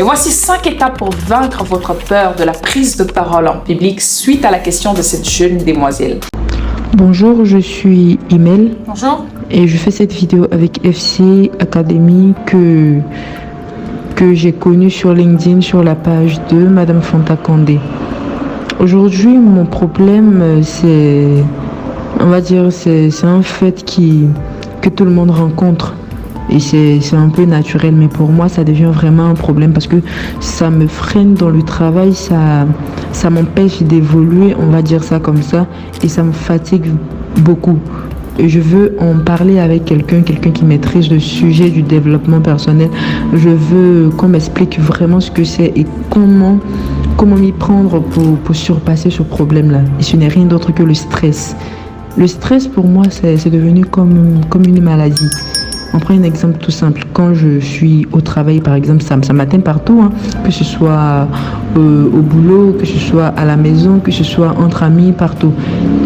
Et voici 5 étapes pour vaincre votre peur de la prise de parole en public suite à la question de cette jeune demoiselle. Bonjour, je suis Imel. Bonjour. Et je fais cette vidéo avec FC Academy que j'ai connue sur LinkedIn sur la page de Madame Fanta Condé. Aujourd'hui, mon problème, c'est un fait que tout le monde rencontre. Et c'est un peu naturel, mais pour moi, ça devient vraiment un problème parce que ça me freine dans le travail, ça m'empêche d'évoluer, on va dire ça comme ça, et ça me fatigue beaucoup. Et je veux en parler avec quelqu'un qui maîtrise le sujet du développement personnel. Je veux qu'on m'explique vraiment ce que c'est et comment m'y prendre pour surpasser ce problème-là. Et ce n'est rien d'autre que le stress. Le stress, pour moi, c'est devenu comme une maladie. On prend un exemple tout simple. Quand je suis au travail, par exemple, ça m'atteint partout, hein, que ce soit au boulot, que ce soit à la maison, que ce soit entre amis, partout.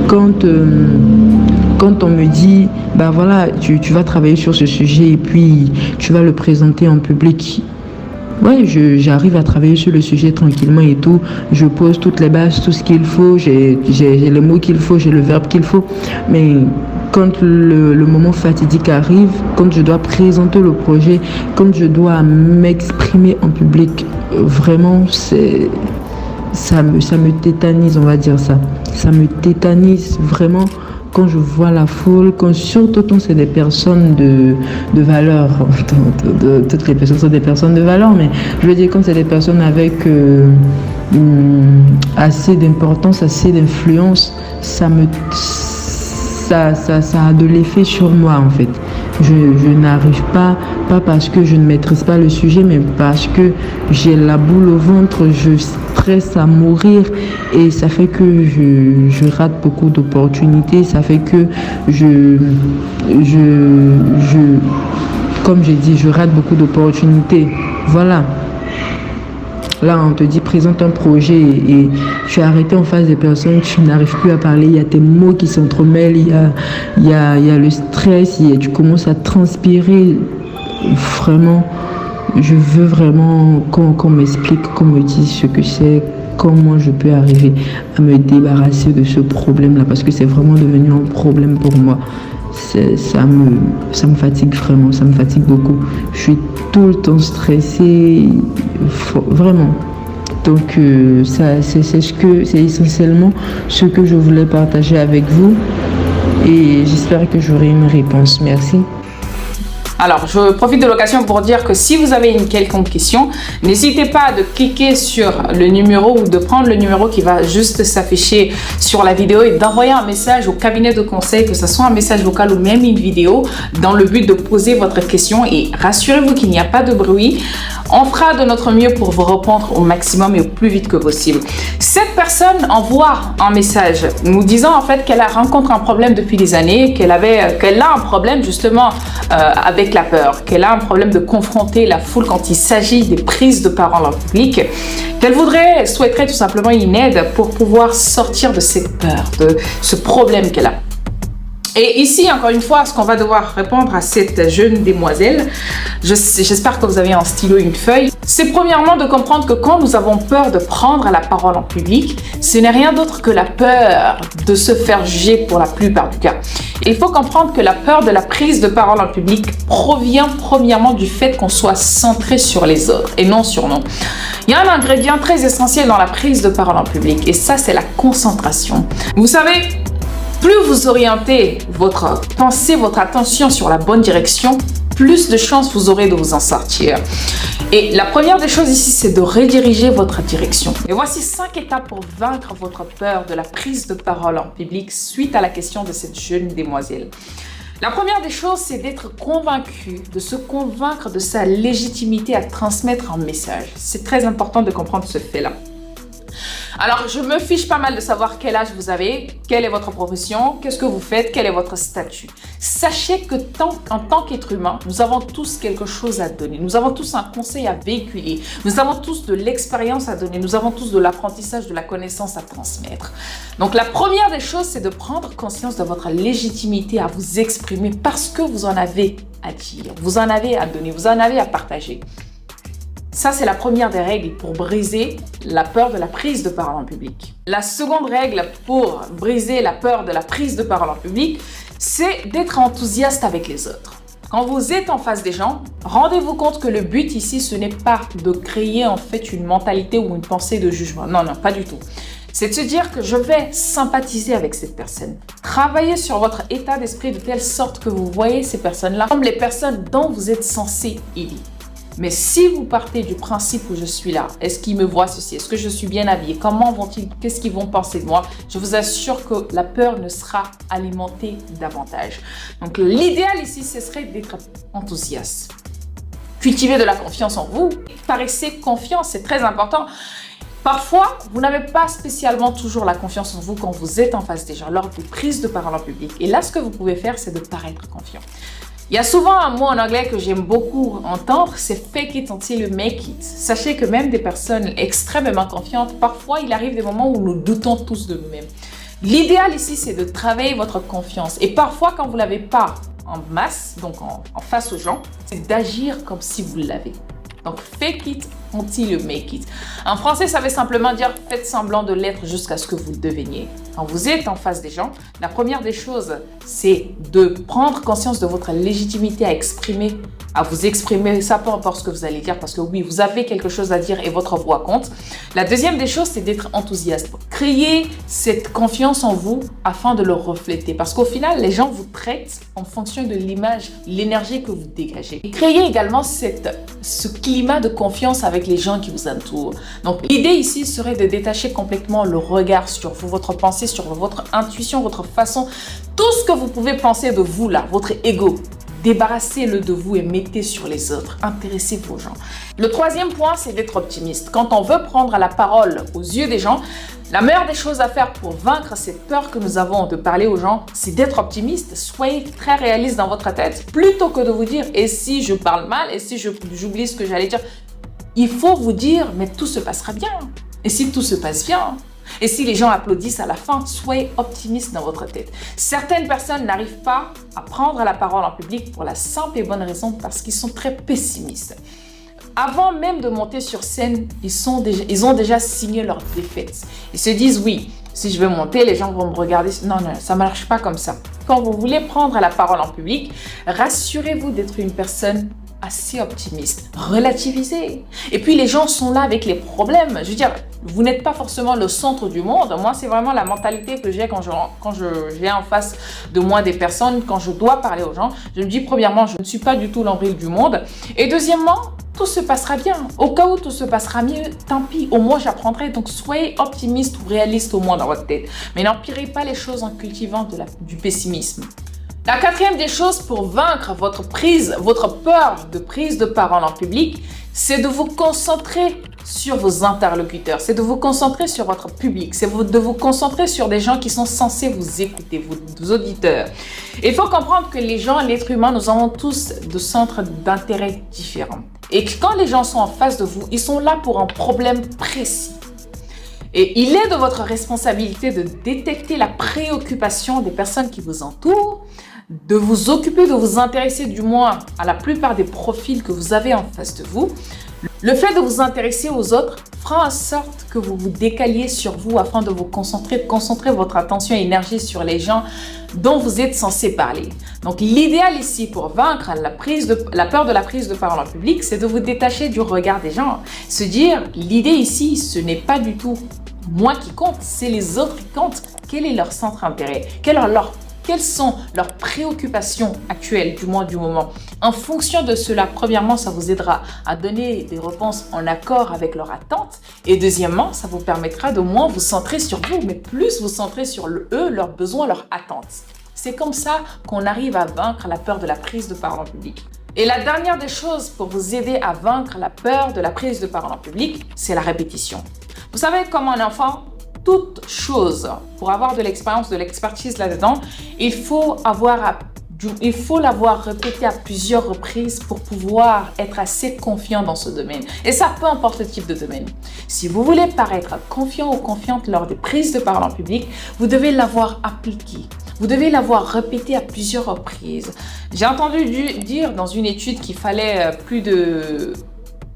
Quand on me dit, bah voilà, tu vas travailler sur ce sujet et puis tu vas le présenter en public. Ouais, j'arrive à travailler sur le sujet tranquillement et tout. Je pose toutes les bases, tout ce qu'il faut. J'ai les mots qu'il faut, j'ai le verbe qu'il faut. Mais quand le moment fatidique arrive, quand je dois présenter le projet, quand je dois m'exprimer en public, vraiment, ça me tétanise, on va dire ça. Ça me tétanise vraiment quand je vois la foule, surtout quand c'est des personnes de valeur. Toutes les personnes sont des personnes de valeur, mais je veux dire quand c'est des personnes avec assez d'importance, assez d'influence, ça a de l'effet sur moi en fait. Je n'arrive pas parce que je ne maîtrise pas le sujet, mais parce que j'ai la boule au ventre, je stresse à mourir et ça fait que je rate beaucoup d'opportunités, ça fait que comme j'ai dit, je rate beaucoup d'opportunités. Voilà. Là, on te dit, présente un projet et tu es arrêté en face des personnes, tu n'arrives plus à parler, il y a tes mots qui s'entremêlent, il y a le stress, tu commences à transpirer. Vraiment, je veux vraiment qu'on m'explique, qu'on me dise ce que c'est, comment je peux arriver à me débarrasser de ce problème-là, parce que c'est vraiment devenu un problème pour moi. Ça me fatigue vraiment, ça me fatigue beaucoup. Je suis tout le temps stressée, vraiment. Donc c'est essentiellement ce que je voulais partager avec vous et j'espère que j'aurai une réponse. Merci. Alors, je profite de l'occasion pour dire que si vous avez une quelconque question, n'hésitez pas de cliquer sur le numéro ou de prendre le numéro qui va juste s'afficher sur la vidéo et d'envoyer un message au cabinet de conseil, que ce soit un message vocal ou même une vidéo, dans le but de poser votre question. Et rassurez-vous qu'il n'y a pas de bruit. On fera de notre mieux pour vous répondre au maximum et au plus vite que possible. Cette personne envoie un message nous disant en fait qu'elle rencontre un problème depuis des années, qu'elle a un problème justement avec la peur, qu'elle a un problème de confronter la foule quand il s'agit des prises de parole en public, qu'elle souhaiterait tout simplement une aide pour pouvoir sortir de cette peur, de ce problème qu'elle a. Et ici, encore une fois, ce qu'on va devoir répondre à cette jeune demoiselle, j'espère que vous avez un stylo et une feuille, c'est premièrement de comprendre que quand nous avons peur de prendre la parole en public, ce n'est rien d'autre que la peur de se faire juger pour la plupart du cas. Il faut comprendre que la peur de la prise de parole en public provient premièrement du fait qu'on soit centré sur les autres et non sur nous. Il y a un ingrédient très essentiel dans la prise de parole en public et ça, c'est la concentration. Vous savez, plus vous orientez votre pensée, votre attention sur la bonne direction, plus de chances vous aurez de vous en sortir. Et la première des choses ici, c'est de rediriger votre direction. Et voici 5 étapes pour vaincre votre peur de la prise de parole en public suite à la question de cette jeune demoiselle. La première des choses, c'est d'être convaincu, de se convaincre de sa légitimité à transmettre un message. C'est très important de comprendre ce fait-là. Alors, je me fiche pas mal de savoir quel âge vous avez, quelle est votre profession, qu'est-ce que vous faites, quel est votre statut. Sachez que en tant qu'être humain, nous avons tous quelque chose à donner. Nous avons tous un conseil à véhiculer. Nous avons tous de l'expérience à donner. Nous avons tous de l'apprentissage, de la connaissance à transmettre. Donc, la première des choses, c'est de prendre conscience de votre légitimité à vous exprimer parce que vous en avez à dire, vous en avez à donner, vous en avez à partager. Ça, c'est la première des règles pour briser la peur de la prise de parole en public. La seconde règle pour briser la peur de la prise de parole en public, c'est d'être enthousiaste avec les autres. Quand vous êtes en face des gens, rendez-vous compte que le but ici, ce n'est pas de créer en fait une mentalité ou une pensée de jugement. Non, non, pas du tout. C'est de se dire que je vais sympathiser avec cette personne. Travaillez sur votre état d'esprit de telle sorte que vous voyez ces personnes-là comme les personnes dont vous êtes censé aider. Mais si vous partez du principe où je suis là, est-ce qu'ils me voient ceci? Est-ce que je suis bien habillée? Comment vont-ils? Qu'est-ce qu'ils vont penser de moi? Je vous assure que la peur ne sera alimentée davantage. Donc l'idéal ici, ce serait d'être enthousiaste. Cultivez de la confiance en vous. Paraissez confiant, c'est très important. Parfois, vous n'avez pas spécialement toujours la confiance en vous quand vous êtes en face des gens, lors des prises de parole en public. Et là, ce que vous pouvez faire, c'est de paraître confiant. Il y a souvent un mot en anglais que j'aime beaucoup entendre, c'est « fake it until you make it ». Sachez que même des personnes extrêmement confiantes, parfois il arrive des moments où nous doutons tous de nous-mêmes. L'idéal ici, c'est de travailler votre confiance. Et parfois, quand vous ne l'avez pas en masse, donc en face aux gens, c'est d'agir comme si vous l'avez. Donc, fake it until you make it. En français, ça veut simplement dire faites semblant de l'être jusqu'à ce que vous le deveniez. Quand vous êtes en face des gens, la première des choses, c'est de prendre conscience de votre légitimité à vous exprimer, ça peu importe ce que vous allez dire, parce que oui, vous avez quelque chose à dire et votre voix compte. La deuxième des choses, c'est d'être enthousiaste. Créez cette confiance en vous afin de le refléter, parce qu'au final, les gens vous traitent en fonction de l'image, l'énergie que vous dégagez. Et créez également ce climat de confiance avec les gens qui vous entourent. Donc, l'idée ici serait de détacher complètement le regard sur vous, votre pensée, sur votre intuition, votre façon, tout ce que vous pouvez penser de vous là, votre ego. Débarrassez-le de vous et mettez sur les autres. Intéressez-vous aux gens. Le troisième point, c'est d'être optimiste. Quand on veut prendre la parole aux yeux des gens, la meilleure des choses à faire pour vaincre cette peur que nous avons de parler aux gens, c'est d'être optimiste. Soyez très réaliste dans votre tête. Plutôt que de vous dire « et si je parle mal, et si j'oublie ce que j'allais dire ?» Il faut vous dire « mais tout se passera bien. Et si tout se passe bien ?» Et si les gens applaudissent à la fin, soyez optimiste dans votre tête. Certaines personnes n'arrivent pas à prendre la parole en public pour la simple et bonne raison parce qu'ils sont très pessimistes. Avant même de monter sur scène, ils ont déjà signé leur défaite. Ils se disent oui, si je vais monter, les gens vont me regarder. Non, non, ça ne marche pas comme ça. Quand vous voulez prendre la parole en public, rassurez-vous d'être une personne assez optimiste, relativisez. Et puis les gens sont là avec les problèmes. Je veux dire, vous n'êtes pas forcément le centre du monde. Moi, c'est vraiment la mentalité que j'ai quand je viens en face de moi des personnes, quand je dois parler aux gens. Je me dis, premièrement, je ne suis pas du tout l'ombrelle du monde. Et deuxièmement, tout se passera bien. Au cas où tout se passera mieux, tant pis, au moins j'apprendrai. Donc soyez optimiste ou réaliste au moins dans votre tête. Mais n'empirez pas les choses en cultivant du pessimisme. La quatrième des choses pour vaincre votre peur de prise de parole en public, c'est de vous concentrer sur vos interlocuteurs, c'est de vous concentrer sur votre public, c'est de vous concentrer sur des gens qui sont censés vous écouter, vos auditeurs. Il faut comprendre que les gens, l'être humain, nous avons tous des centres d'intérêt différents. Et que quand les gens sont en face de vous, ils sont là pour un problème précis. Et il est de votre responsabilité de détecter la préoccupation des personnes qui vous entourent, de vous occuper, de vous intéresser du moins à la plupart des profils que vous avez en face de vous. Le fait de vous intéresser aux autres fera en sorte que vous vous décaliez sur vous afin de vous concentrer votre attention et énergie sur les gens dont vous êtes censé parler. Donc l'idéal ici pour vaincre la peur de la prise de parole en public, c'est de vous détacher du regard des gens. Se dire, l'idée ici, ce n'est pas du tout moi qui compte, c'est les autres qui comptent. Quel est leur centre d'intérêt? Quelles sont leurs préoccupations actuelles, du moins du moment? En fonction de cela, premièrement, ça vous aidera à donner des réponses en accord avec leurs attentes. Et deuxièmement, ça vous permettra de moins vous centrer sur vous, mais plus vous centrer sur eux, leurs besoins, leurs attentes. C'est comme ça qu'on arrive à vaincre la peur de la prise de parole en public. Et la dernière des choses pour vous aider à vaincre la peur de la prise de parole en public, c'est la répétition. Vous savez, comme un enfant, toute chose, pour avoir de l'expérience, de l'expertise là-dedans, il faut l'avoir répété à plusieurs reprises pour pouvoir être assez confiant dans ce domaine. Et ça, peu importe le type de domaine. Si vous voulez paraître confiant ou confiante lors des prises de parole en public, vous devez l'avoir appliqué. Vous devez l'avoir répété à plusieurs reprises. J'ai entendu dire dans une étude qu'il fallait plus de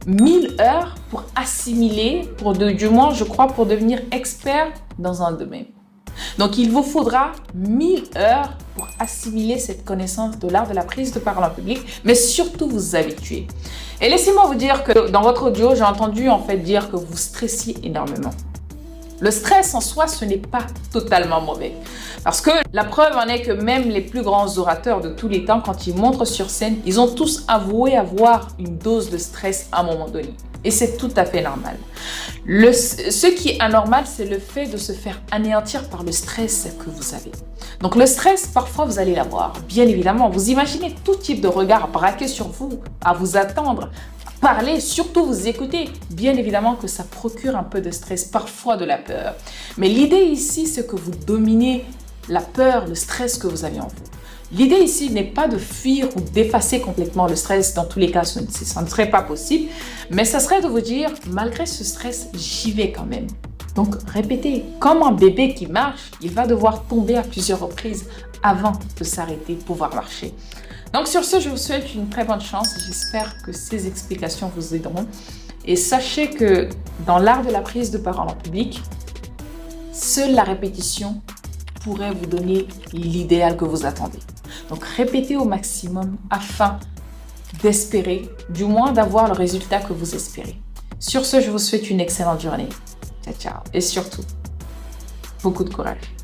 1000 heures pour assimiler, du moins, je crois, pour devenir expert dans un domaine. Donc, il vous faudra 1000 heures pour assimiler cette connaissance de l'art de la prise de parole en public, mais surtout vous habituer. Et laissez-moi vous dire que dans votre audio, j'ai entendu en fait dire que vous stressiez énormément. Le stress en soi, ce n'est pas totalement mauvais. Parce que la preuve en est que même les plus grands orateurs de tous les temps, quand ils montrent sur scène, ils ont tous avoué avoir une dose de stress à un moment donné. Et c'est tout à fait normal. Ce qui est anormal, c'est le fait de se faire anéantir par le stress que vous avez. Donc le stress, parfois, vous allez l'avoir. Bien évidemment, vous imaginez tout type de regard braqué sur vous, à vous attendre, parler, surtout vous écouter. Bien évidemment que ça procure un peu de stress, parfois de la peur. Mais l'idée ici, c'est que vous dominez la peur, le stress que vous avez en vous. L'idée ici n'est pas de fuir ou d'effacer complètement le stress. Dans tous les cas, ça ne serait pas possible. Mais ça serait de vous dire, malgré ce stress, j'y vais quand même. Donc, répétez. Comme un bébé qui marche, il va devoir tomber à plusieurs reprises avant de s'arrêter, pouvoir marcher. Donc, sur ce, je vous souhaite une très bonne chance. J'espère que ces explications vous aideront. Et sachez que dans l'art de la prise de parole en public, seule la répétition pourrait vous donner l'idéal que vous attendez. Donc, répétez au maximum afin d'espérer, du moins d'avoir le résultat que vous espérez. Sur ce, je vous souhaite une excellente journée. Ciao, ciao. Et surtout, beaucoup de courage.